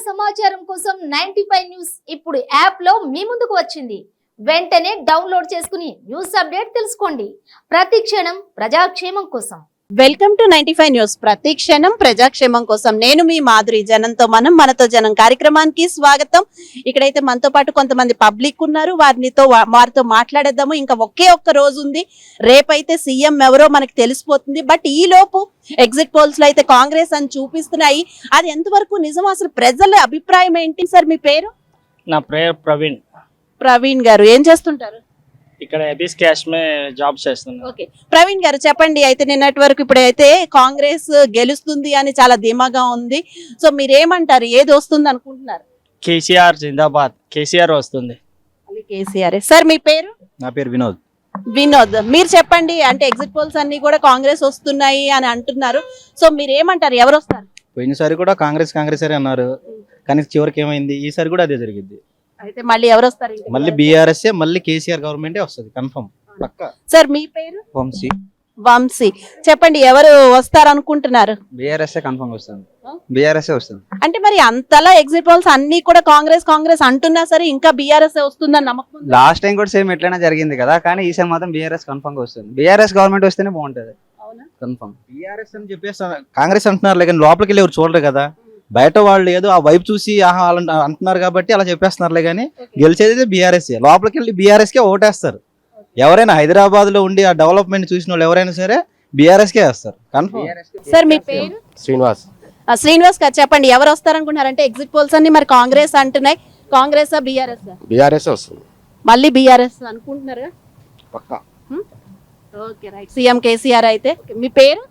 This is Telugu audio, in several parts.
సమాచారం కోసం 95 న్యూస్ ఇప్పుడు యాప్ లో మీ ముందుకు వచ్చింది. వెంటనే డౌన్లోడ్ చేసుకుని న్యూస్ అప్డేట్ తెలుసుకోండి. ప్రతి క్షణం ప్రజాక్షేమం కోసం. Welcome to 95 news. ప్రతి క్షణం ప్రజాక్షేమం కోసం. నేను మీ మాధురి. జనంతో మనం మనతో జనం కార్యక్రమానికి స్వాగతం. ఇక్కడైతే మనతో పాటు కొంతమంది పబ్లిక్ ఉన్నారు. వారితో మాట్లాడేద్దాము. ఇంకా ఒక్క రోజు ఉంది. రేపైతే సీఎం ఎవరో మనకి తెలిసిపోతుంది. బట్ ఈ లోపు ఎగ్జిట్ పోల్స్ లో అయితే కాంగ్రెస్ అని చూపిస్తున్నాయి. అది ఎంతవరకు నిజం, అసలు ప్రజల అభిప్రాయం ఏంటి? సార్ మీ పేరు? నా పేరు ప్రవీణ్. ప్రవీణ్ గారు ఏం చేస్తుంటారు? ఇక్కడ ఎబిస్ క్యాష్ మే జాబ్ చేస్తున్నాను. ఓకే, ప్రవీణ్ గారు చెప్పండి. అయితే నిన్నటి వరకు ఇప్పుడైతే కాంగ్రెస్ గెలుస్తుంది అని చాలా ధీమాగా ఉంది. సో మీరేమంటారు, ఏది వస్తుంది అనుకుంటున్నారు? కేసీఆర్ జిందాబాద్. కేసీఆర్ వస్తుంది. కేసీఆర్. సార్ మీ పేరు? నా పేరు వినోద్. వినోద్, మీరు చెప్పండి. అంటే ఎగ్జిట్ పోల్స్ అన్ని కూడా కాంగ్రెస్ వస్తున్నాయి అని అంటున్నారు. సో మీరు ఏమంటారు, ఎవరు వస్తారు? పోయినసారి కూడా కాంగ్రెస్ అన్నారు, కానీ చివరికి ఏమైంది? ఈసారి కూడా అదే జరిగింది. అయితే మళ్ళీ ఎవరు వస్తారు? మళ్ళీ బీఆర్ఎస్, మళ్ళీ కేసీఆర్ గవర్నమెంటే వస్తుంది కన్ఫర్మ్ పక్కా. సార్ మీ పేరు? వంశీ. వంశీ, చెప్పండి ఎవరు వస్తారు అనుకుంటున్నారు? బీఆర్ఎస్ కన్ఫర్మ్ వస్తుంది. బీఆర్ఎస్ వస్తుంది. అంటే మరి అంతలా ఎగ్జిట్ పోల్స్ అన్ని కూడా కాంగ్రెస్ అంటున్నా సరే ఇంకా బీఆర్ఎస్ వస్తుందని నమ్మకం? లాస్ట్ టైం కూడా సేమ్ ఎట్లైనా జరిగింది కదా, కానీ ఈసారి మాత్రం బీఆర్ఎస్ కన్ఫర్మ్ గా వస్తుంది. బీఆర్ఎస్ గవర్నమెంట్ వస్తేనే బాగుంటది. కన్ఫర్మ్. బీఆర్ఎస్ అని చెప్పేసి కాంగ్రెస్ అంటున్నారు, కానీ లోపలికి వెళ్ళి ఎవరు చూడరు కదా. బయట వాళ్ళు ఏదో ఆ వైపు చూసి ఆహా అంటున్నారు కాబట్టి అలా చెప్పేస్తున్నారులే, కానీ గెలిచేది బీఆర్ఎస్. లోపలికి వెళ్ళి బీఆర్ఎస్ కే ఓటేస్తారు. ఎవరైనా హైదరాబాద్ లో ఉండి ఆ డెవలప్మెంట్ చూసిన వాళ్ళు ఎవరైనా సరే బీఆర్ఎస్ కే వేస్తారు కన్ఫర్మ్. సార్ మీ పేరు? శ్రీనివాస్. శ్రీనివాస్ గారు చెప్పండి, ఎవరు వస్తారు అనుకుంటున్నారంటే ఎగ్జిట్ పోల్స్ అన్ని మరి కాంగ్రెస్ అంటున్నాయి. కాంగ్రెస్ బీఆర్ఎస్? బీఆర్ఎస్ వస్తుంది. మళ్ళీ బీఆర్ఎస్ అనుకుంటున్నారు? పక్కా. Okay right. సీఎం కేసీఆర్. అయితే మీ పేరు?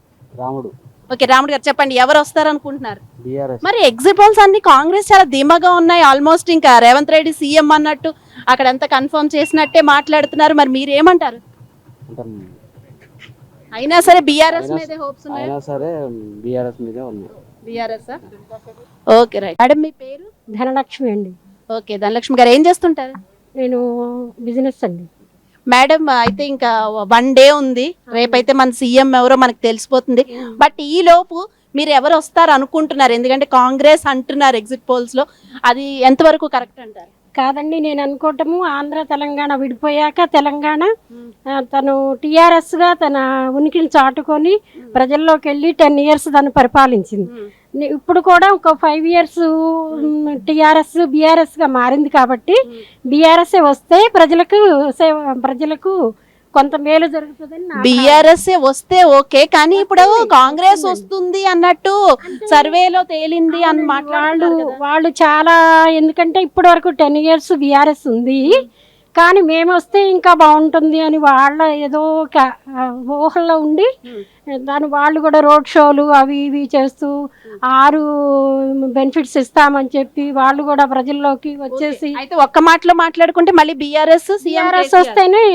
రాముడు. ఓకే రాముడు గారు చెప్పండి, ఎవరు వస్తారు అనుకుంటున్నారు? బీఆర్ఎస్. మరి ఎగ్జిట్ పోల్స్ అన్ని కాంగ్రెస్ చాలా ధీమాగా ఉన్నాయి. ఆల్మోస్ట్ ఇంకా రేవంత్ రెడ్డి సీఎం అన్నట్టు అక్కడంతా కన్ఫర్మ్ చేసినట్టే మాట్లాడుతున్నారు. మరి మీరు ఏమంటారు? అయినా సరే బీఆర్ఎస్ మీదే హోప్స్ ఉన్నాయి. అయినా సరే బీఆర్ఎస్ మీదే ఉంది. బీఆర్ఎస్. Okay right. మేడం మీ పేరు? ధనలక్ష్మి అండి. ఓకే ధనలక్ష్మి గారు ఏం చేస్తుంటారు? నేను బిజినెస్ అండి. మేడం అయితే ఇంకా 1 డే ఉంది. రేపైతే మన సీఎం ఎవరో మనకు తెలిసిపోతుంది. బట్ ఈ లోపు మీరు ఎవరు వస్తారు అనుకుంటున్నారు? ఎందుకంటే కాంగ్రెస్ అంటున్నారు ఎగ్జిట్ పోల్స్ లో, అది ఎంతవరకు కరెక్ట్ అంటారు? కాదండి, నేను అనుకోవటము ఆంధ్ర తెలంగాణ విడిపోయాక తెలంగాణ తను టీఆర్ఎస్ గా తన ఉనికిని చాటుకొని ప్రజల్లోకి వెళ్ళి 10 years తను పరిపాలించింది. ఇప్పుడు కూడా ఒక 5 years టీఆర్ఎస్ బీఆర్ఎస్ గా మారింది కాబట్టి బీఆర్ఎస్ వస్తే ప్రజలకు కొంత మేలు జరుగుతుందని. బీఆర్ఎస్ వస్తే ఓకే, కానీ ఇప్పుడు కాంగ్రెస్ వస్తుంది అన్నట్టు సర్వేలో తేలింది అని వాళ్ళు చాలా, ఎందుకంటే ఇప్పటి వరకు 10 years బీఆర్ఎస్ ఉంది, కానీ మేము వస్తే ఇంకా బాగుంటుంది అని వాళ్ళ ఏదో ఒక ఊహల్లో ఉండి వాళ్ళు కూడా రోడ్ షోలు అవి ఇవి చేస్తూ 6 బెనిఫిట్స్ ఇస్తామని చెప్పి వాళ్ళు కూడా ప్రజల్లోకి వచ్చేసి. అయితే ఒక్క మాటలో మాట్లాడుకుంటే మళ్ళీ బీఆర్ఎస్ వస్తేనే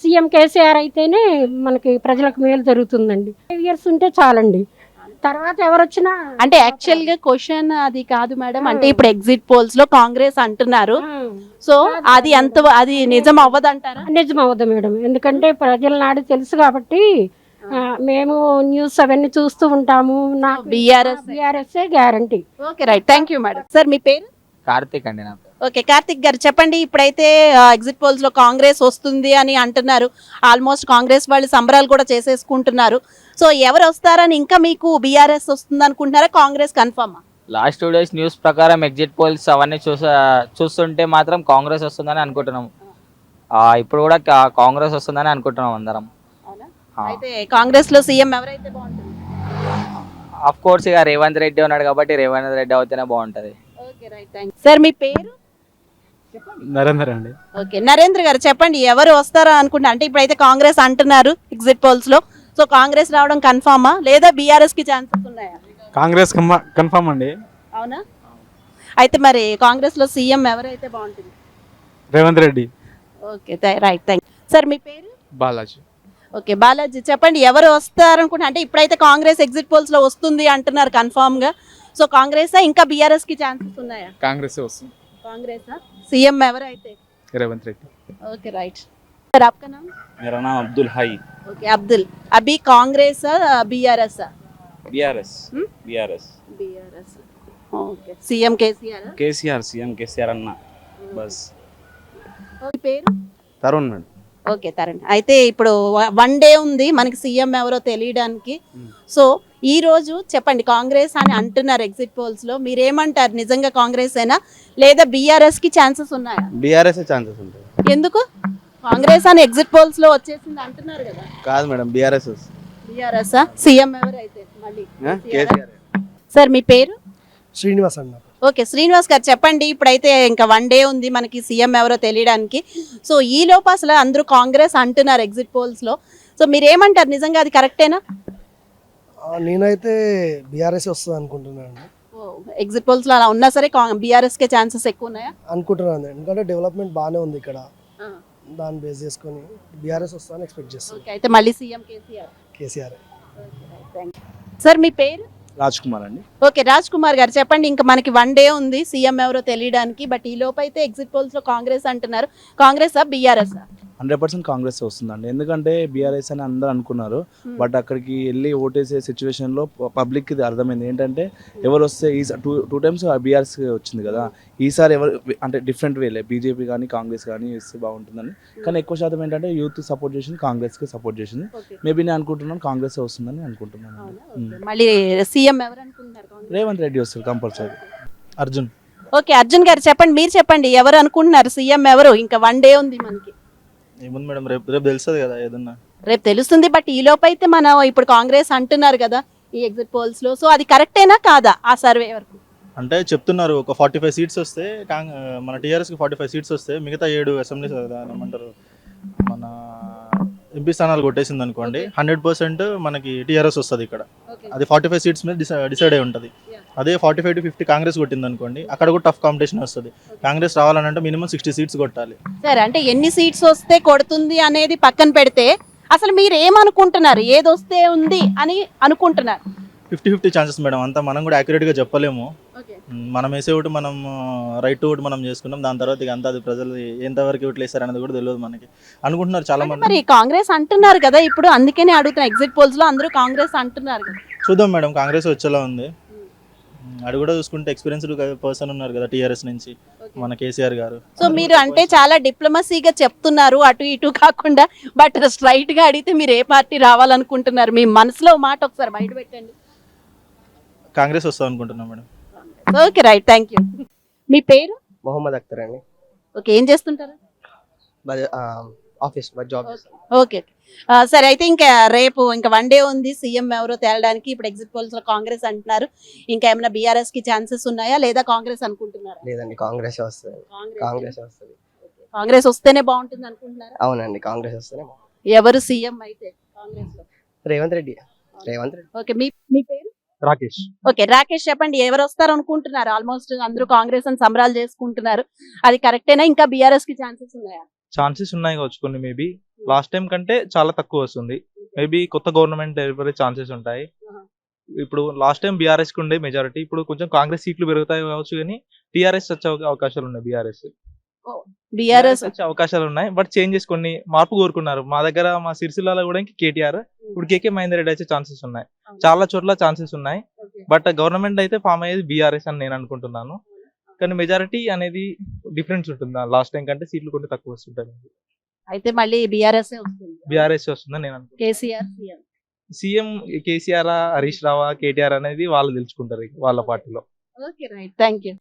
సీఎం కేసీఆర్ అయితేనే మనకి ప్రజలకు మేలు జరుగుతుందండి. 5 years ఉంటే చాలండి, తర్వాత ఎవరు వచ్చినా. అంటే యాక్చువల్ గా క్వశ్చన్ అది కాదు మేడం. అంటే ఇప్పుడు ఎగ్జిట్ పోల్స్ లో కాంగ్రెస్ అంటున్నారు, సో అది నిజం అవ్వదంటారా? నిజం అవ్వదు మేడం, ఎందుకంటే ప్రజల నాడు తెలుసు కాబట్టి మేము న్యూస్ అవన్నీ చూస్తూ ఉంటాము. నాకు BRS guarantee. Okay right, thank you madam. Sir మీ పేరు? కార్తీక్ అండి నా పేరు. ఓకే కార్తిక్ గారు చెప్పండి, ఇప్పుడైతే ఎగ్జిట్ పోల్స్ లో కాంగ్రెస్ వస్తుంది అని అంటున్నారు. ఆల్మోస్ట్ కాంగ్రెస్ వాళ్ళు సంబరాలు కూడా చేసేసుకుంటున్నారు. సో ఎవరు వస్తారని, ఇంకా మీకు బీఆర్ఎస్ వస్తుంది అనుకుంటున్నారా, కాంగ్రెస్ కన్ఫర్మా? లాస్ట్ 2 days న్యూస్ ప్రకారం ఎగ్జిట్ పోల్స్ అవన్నీ చూస్తుంటే మాత్రం కాంగ్రెస్ వస్తుందని అనుకుంటున్నాం. ఇప్పుడు కూడా కాంగ్రెస్ వస్తుందని అనుకుంటున్నాం అందరం. అయితే కాంగ్రెస్ లో సీఎం ఎవరైతే బాగుంటుంది? ఆఫ్ కోర్స్ ఇక రేవంత్ రెడ్డి ఉన్నాడు కాబట్టి రేవంత్ రెడ్డి అయితేనే బాగుంటది. సార్ మీ పేరు? నరేందర్ అండి. ఓకే నరేంద్ర గారు చెప్పండి, ఎవరు వస్తారా అనుకుంటా? అంటే ఇప్పుడైతే కాంగ్రెస్ అంటున్నారు ఎగ్జిట్ పోల్స్ లో, సో కాంగ్రెస్ రావడం కన్ఫర్మా లేదా బీఆర్ఎస్ కి ఛాన్సెస్ ఉన్నాయా? కాంగ్రెస్ కన్ఫర్మ్ అండి. అవునా? అయితే మరి కాంగ్రెస్ లో సీఎం ఎవరైతే బాగుంటుంది? Revanth Reddy. Okay right, thank you. Sir మీ పేరు? బాలాజీ. ఓకే బాలాజీ చెప్పండి, ఎవరు వస్తారు అనుకుంటా? అంటే ఇప్పుడైతే కాంగ్రెస్ ఎగ్జిట్ పోల్స్ లో వస్తుంది అంటున్నారు కన్ఫర్మ్ గా, సో కాంగ్రెస్ ఇంకా బీఆర్ఎస్ కి ఛాన్సెస్ ఉన్నాయా? కాంగ్రెస్ వస్తుంది. कांग्रेस सीएम ఎవరైతే? Revanth Reddy. Okay right sir, आपका नाम? मेरा नाम अब्दुल हाई. ओके अब्दुल, अभी Congress BRS? BRS. BRS. BRS okay CM KCR KCR CM KCR అన్న బస్ పేరు తరుణ్ మేడం. ఓకే తరుణ్. అయితే ఇప్పుడు వన్ డే ఉంది మనకి సీఎం ఎవరో తెలియడానికి. సో ఈ రోజు చెప్పండి, కాంగ్రెస్ అని అంటున్నారు ఎగ్జిట్ పోల్స్ లో, మీరేమంటారు? నిజంగా కాంగ్రెస్ అయినా లేదా బీఆర్ఎస్ కి ఛాన్సెస్ ఉన్నాయా? బీఆర్ఎస్ ఛాన్సెస్ ఉంటాయి. ఎందుకు? కాంగ్రెస్ అని ఎగ్జిట్ పోల్స్ లో వచ్చేసింది అంటున్నారు కదా. కాదు మేడం, బీఆర్ఎస్ బీఆర్ఎస్ సీఎం ఎవరైతే మళ్ళీ కేసీఆర్. సార్ మీ పేరు? శ్రీనివాస్ అన్న. ఓకే శ్రీనివాస్ గారు చెప్పండి, ఇప్పుడైతే ఇంకా వన్ డే ఉంది మనకి సీఎం ఎవరో తెలియడానికి. సో ఈ లోపు అసలు అందరూ కాంగ్రెస్ అంటున్నారు ఎగ్జిట్ పోల్స్ లో. సో మీరేమంటారు, నిజంగా అది కరెక్టేనా? నేనైతే బీఆర్ఎస్ వస్తుంది అనుకుంటున్నాను. ఎగ్జిట్ పోల్స్ లో అలా ఉన్నా సరే బీఆర్ఎస్ కే ఛాన్సెస్ ఎక్కువ ఉన్నాయా? అనుకుంటున్నాను, ఎందుకంటే డెవలప్మెంట్ బాగానే ఉంది ఇక్కడ. దాన్ని బేస్ చేసుకొని బీఆర్ఎస్ వస్తుందని ఎక్స్పెక్ట్ చేస్తాను. ఓకే అయితే మళ్ళీ సీఎం కేసీఆర్. సార్ మీ పేరు? రాజ్ కుమార్ అండి. ఓకే రాజ్ కుమార్ గారు చెప్పండి, ఇంకా మనకి వన్ డే ఉంది సీఎం ఎవరో తెలియడానికి. బట్ ఈ లోపు అయితే ఎగ్జిట్ పోల్స్ లో కాంగ్రెస్ అంటున్నారు. కాంగ్రెస్ బీఆర్ఎస్? 100% కాంగ్రెస్ వస్తుందండి. ఎందుకంటే బీఆర్ఎస్ అని అందరూ అనుకున్నారు, బట్ అక్కడికి వెళ్ళి ఓటేసే సిచ్యువేషన్ లో పబ్లిక్ ఇది అర్థమైంది ఏంటంటే ఎవరు వస్తే టూ టైమ్స్ బీఆర్ఎస్ వచ్చింది కదా, ఈసారి ఎవరు అంటే డిఫరెంట్ వేలే బీజేపీ కానీ కాంగ్రెస్ కానీ ఇస్తే బాగుంటుందని. కానీ ఎక్కువ శాతం ఏంటంటే యూత్ సపోర్ట్ చేసింది, కాంగ్రెస్ కి సపోర్ట్ చేసింది. మేబీ నేను అనుకుంటున్నాను కాంగ్రెస్ వస్తుందని అనుకుంటున్నాను. మళ్ళీ సీఎం ఎవరు అనుకుంటున్నారు? రేవంత్ రెడ్డి వస్తారు కంపల్సరీ. అర్జున్. ఓకే అర్జున్ గారు చెప్పండి, మీరు చెప్పండి ఎవరు అనుకుంటున్నారు సీఎం ఎవరు? ఇంకా వన్ డే ఉంది మనకి. ఏముంది మేడం, రేపు తెలుస్తుంది కదా ఏదన్నా. రేపు తెలుస్తుంది, బట్ ఈ లోపు అయితే మనం ఇప్పుడు కాంగ్రెస్ అంటున్నారు కదా ఈ ఎగ్జిట్ పోల్స్ లో. సో అది కరెక్టేనా కాదా ఆ సర్వే వరకు? అంటే చెప్తున్నారు ఒక 45 సీట్స్ వస్తే మన టీఆర్ఎస్కి 45 సీట్స్ వస్తే మిగతా 7 అసెంబ్లీ ఏమంటారు మన ఎంపీ స్థానాలు కొట్టేసింది అనుకోండి, 100% మనకి టీఆర్ఎస్ వస్తుంది ఇక్కడ. అది 45 సీట్స్ మీద డిసైడ్ అయి ఉంటుంది. అదే 45 to 50 కాంగ్రెస్ కొట్టింది అనుకోండి, అక్కడ కూడా టఫ్ కాంపిటీషన్ వస్తుంది. కాంగ్రెస్ రావాలంటే మినిమం 60 సీట్స్ కొట్టాలి. సరే అంటే ఎన్ని సీట్స్ వస్తే కొడుతుంది అనేది పక్కన పెడితే అసలు మీరు ఏమనుకుంటున్నారు, ఏది వస్తే ఉంది అని అనుకుంటున్నారు? 50-50 ఛాన్సెస్ మేడం, అంతా మనం కూడా యాక్యురేట్గా చెప్పలేము. మనం వేసే ఓటు మనం రైట్ ఓటు మనం చేసుకున్నాం, దాని తర్వాత ఇక అంతా అది ప్రజలు ఎంతవరకు ఓట్లు వేస్తారు అనేది కూడా తెలియదు మనకి. అనుకుంటున్నారు చాలా మంది. మరి కాంగ్రెస్ అంటున్నారు కదా ఇప్పుడు, అందుకనే అడుగుతున్నా. ఎగ్జిట్ పోల్స్ లో అందరూ కాంగ్రెస్ అంటున్నారు కదా. చూద్దాం మేడం, కాంగ్రెస్ వచ్చేలా ఉంది. అది కూడా చూసుకుంటే ఎక్స్పీరియన్స్డ్ పర్సన్ ఉన్నారు కదా టీఆర్ఎస్ నుంచి, మన కేసీఆర్ గారు. సో మీరు అంటే చాలా డిప్లొమసీగా చెప్తున్నారు అటు ఇటు కాకుండా, బట్ స్ట్రైట్ గా అడిగితే మీరు ఏ పార్టీ రావాలనుకుంటున్నారు? మీ మనసులో మాట ఒకసారి బయట పెట్టండి. కాంగ్రెస్ వస్తాం అనుకుంటున్నాం madam. Okay right, thank you. మీ పేరు? మొహమ్మద్ అఖ్తర్ అండి. ఓకే ఏం చేస్తుంటారు? Office job. ఓకే సరే అయితే ఇంకా రేపు ఇంకా వన్ డే ఉంది సీఎం ఎవరో తేలడానికి. ఇప్పుడు ఎగ్జిట్ పోల్స్ లో కాంగ్రెస్ అంటున్నారు, ఇంకా ఏమైనా బీఆర్ఎస్ కి ఛాన్సెస్ ఉన్నాయా లేదా కాంగ్రెస్ అనుకుంటున్నారా? లేదండి, కాంగ్రెస్ వస్తుంది. కాంగ్రెస్ వస్తుంది. కాంగ్రెస్ వస్తేనే బాగుంటుంది అనుకుంటున్నారా? అవునండి, కాంగ్రెస్ వస్తేనే. ఎవరు సీఎం అయితే కాంగ్రెస్ లో? రేవంత్ రెడ్డి. ఓకే మీ పేరు? రాకేష్. ఓకే రాకేష్ చెప్పండి, ఎవరు వస్తారు అనుకుంటున్నారు? ఆల్మోస్ట్ అందరూ కాంగ్రెస్ అని సంబరాలు చేసుకుంటున్నారు, అది కరెక్టేనా? ఇంకా బీఆర్ఎస్ కి ఛాన్సెస్ ఉన్నాయా? ఛాన్సెస్ ఉన్నాయి కావచ్చు కొన్ని, మేబీ లాస్ట్ టైం కంటే చాలా తక్కువ వస్తుంది. మేబీ కొత్త గవర్నమెంట్ ఏర్పడే ఛాన్సెస్ ఉంటాయి. ఇప్పుడు లాస్ట్ టైం బీఆర్ఎస్ కి ఉండే మెజారిటీ, ఇప్పుడు కొంచెం కాంగ్రెస్ సీట్లు పెరుగుతాయి కావచ్చు, కానీ టీఆర్ఎస్ వచ్చే అవకాశాలు ఉన్నాయి. బీఆర్ఎస్ వచ్చే అవకాశాలు ఉన్నాయి, బట్ చేంజెస్ కొన్ని మార్పు కోరుకున్నారు. మా దగ్గర మా సిరిసిల్లాలో కూడా కేటీఆర్, ఇప్పుడు కేకే మహేందర్ రెడ్డి వచ్చే ఛాన్సెస్ ఉన్నాయి. చాలా చోట్ల ఛాన్సెస్ ఉన్నాయి, బట్ గవర్నమెంట్ అయితే ఫామ్ అయ్యేది బీఆర్ఎస్ అని నేను అనుకుంటున్నాను. కానీ మెజారిటీ అనేది డిఫరెన్స్ ఉంటుంది, లాస్ట్ టైం కంటే సీట్లు కొన్ని తక్కువ వస్తుంటాయి. అయితే మళ్ళీ బీఆర్ఎస్ వస్తుందని నేను అనుకుంటున్నాను. కేసీఆర్ సీఎం కేసీఆర్, హరీష్ రావా, కేటీఆర్ అనేది వాళ్ళు తెలుసుకుంటారు వాళ్ళ పార్టీలో. Okay right, thank you.